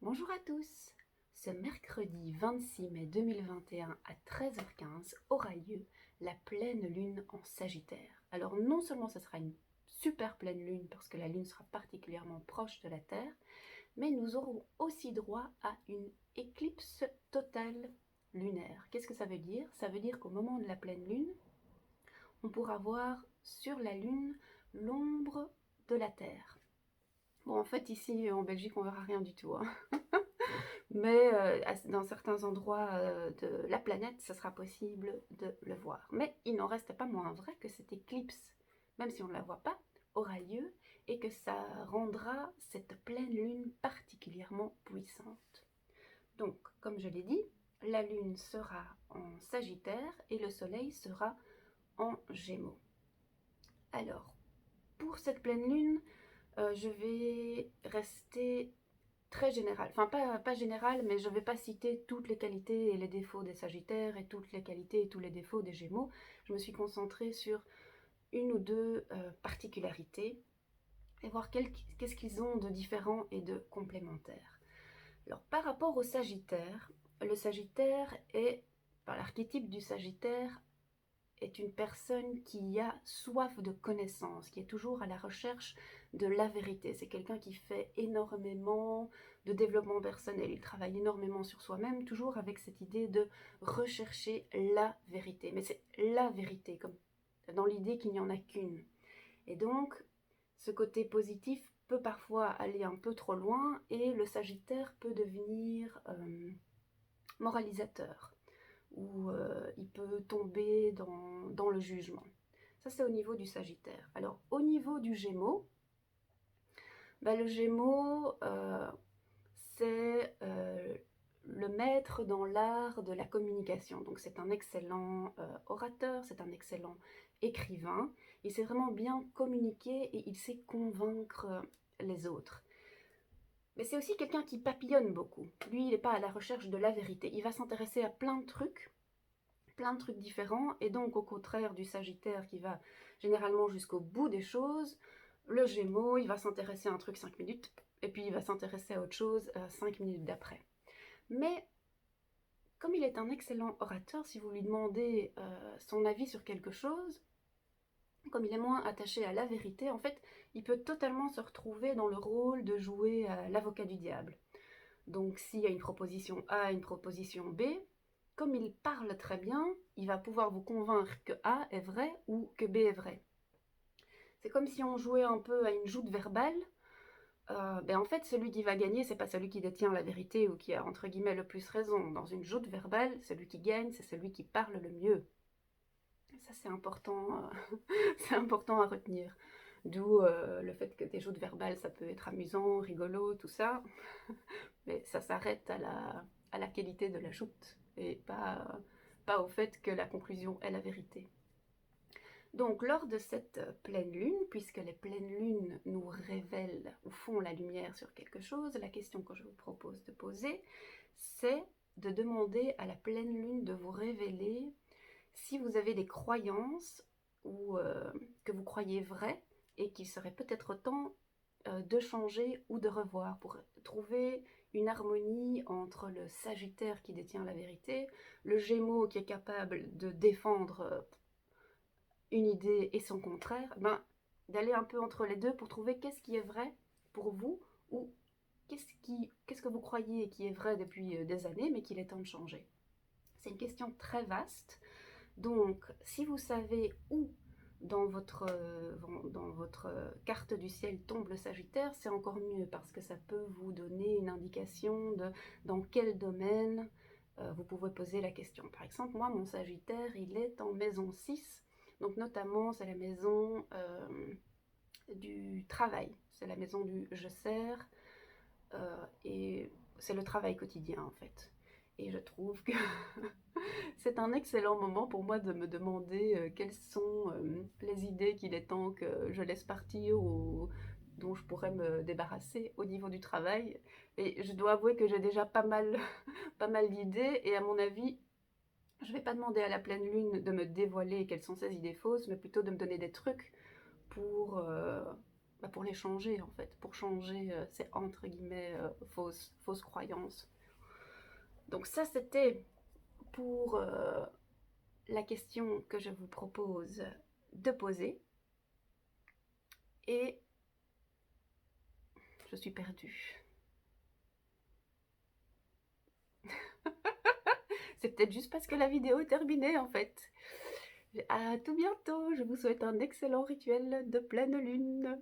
Bonjour à tous. Ce mercredi 26 mai 2021 à 13h15 aura lieu la pleine lune en Sagittaire. Alors non seulement ce sera une super pleine lune parce que la lune sera particulièrement proche de la Terre, mais nous aurons aussi droit à une éclipse totale lunaire. Qu'est-ce que ça veut dire? Ça veut dire qu'au moment de la pleine lune, on pourra voir sur la lune l'ombre de la Terre. Bon, en fait, ici en Belgique, on verra rien du tout, hein. Mais dans certains endroits de la planète, ce sera possible de le voir. Mais il n'en reste pas moins vrai que cette éclipse, même si on ne la voit pas, aura lieu et que ça rendra cette pleine lune particulièrement puissante. Donc, comme je l'ai dit, la lune sera en Sagittaire et le soleil sera en Gémeaux. Alors, pour cette pleine lune, je vais rester très général, enfin pas général, mais je ne vais pas citer toutes les qualités et les défauts des Sagittaires et toutes les qualités et tous les défauts des Gémeaux. Je me suis concentrée sur une ou deux particularités et voir qu'est-ce qu'ils ont de différent et de complémentaire. Alors par rapport au Sagittaire, le Sagittaire est, par l'archétype du Sagittaire, est une personne qui a soif de connaissance, qui est toujours à la recherche de la vérité. C'est quelqu'un qui fait énormément de développement personnel, il travaille énormément sur soi-même, toujours avec cette idée de rechercher la vérité. Mais c'est la vérité, comme dans l'idée qu'il n'y en a qu'une. Et donc, ce côté positif peut parfois aller un peu trop loin et le Sagittaire peut devenir moralisateur, où il peut tomber dans le jugement. Ça, c'est au niveau du Sagittaire. Alors, au niveau du Gémeaux, le Gémeaux, c'est le maître dans l'art de la communication. Donc, c'est un excellent orateur, c'est un excellent écrivain. Il sait vraiment bien communiquer et il sait convaincre les autres. Mais c'est aussi quelqu'un qui papillonne beaucoup. Lui, il n'est pas à la recherche de la vérité. Il va s'intéresser à plein de trucs différents, et donc au contraire du Sagittaire qui va généralement jusqu'au bout des choses, le Gémeaux, il va s'intéresser à un truc 5 minutes, et puis il va s'intéresser à autre chose 5 minutes d'après. Mais comme il est un excellent orateur, si vous lui demandez son avis sur quelque chose, comme il est moins attaché à la vérité, en fait, il peut totalement se retrouver dans le rôle de jouer l'avocat du diable. Donc s'il y a une proposition A, une proposition B, comme il parle très bien, il va pouvoir vous convaincre que A est vrai ou que B est vrai. C'est comme si on jouait un peu à une joute verbale. En fait, celui qui va gagner, c'est pas celui qui détient la vérité ou qui a entre guillemets le plus raison. Dans une joute verbale, celui qui gagne, c'est celui qui parle le mieux. Ça, c'est important, c'est important à retenir. D'où le fait que des joutes verbales, ça peut être amusant, rigolo, tout ça. Mais ça s'arrête à la qualité de la joute et pas au fait que la conclusion est la vérité. Donc lors de cette pleine lune, puisque les pleines lunes nous révèlent ou font la lumière sur quelque chose, la question que je vous propose de poser, c'est de demander à la pleine lune de vous révéler si vous avez des croyances ou que vous croyez vraies et qu'il serait peut-être temps de changer ou de revoir pour trouver une harmonie entre le Sagittaire qui détient la vérité, le Gémeaux qui est capable de défendre une idée et son contraire, d'aller un peu entre les deux pour trouver qu'est-ce qui est vrai pour vous ou qu'est-ce que vous croyez qui est vrai depuis des années mais qu'il est temps de changer. C'est une question très vaste. Donc, si vous savez où dans votre carte du ciel tombe le Sagittaire, c'est encore mieux parce que ça peut vous donner une indication de dans quel domaine vous pouvez poser la question. Par exemple, moi, mon Sagittaire, il est en maison 6, donc notamment, c'est la maison du travail, c'est la maison du je sers, et c'est le travail quotidien en fait. Et je trouve que c'est un excellent moment pour moi de me demander quelles sont les idées qu'il est temps que je laisse partir ou dont je pourrais me débarrasser au niveau du travail. Et je dois avouer que j'ai déjà pas mal, pas mal d'idées et à mon avis, je vais pas demander à la pleine lune de me dévoiler quelles sont ces idées fausses, mais plutôt de me donner des trucs pour pour les changer en fait, pour changer ces entre guillemets fausses croyances. Donc ça c'était pour la question que je vous propose de poser. Et je suis perdue. C'est peut-être juste parce que la vidéo est terminée en fait. À tout bientôt, je vous souhaite un excellent rituel de pleine lune.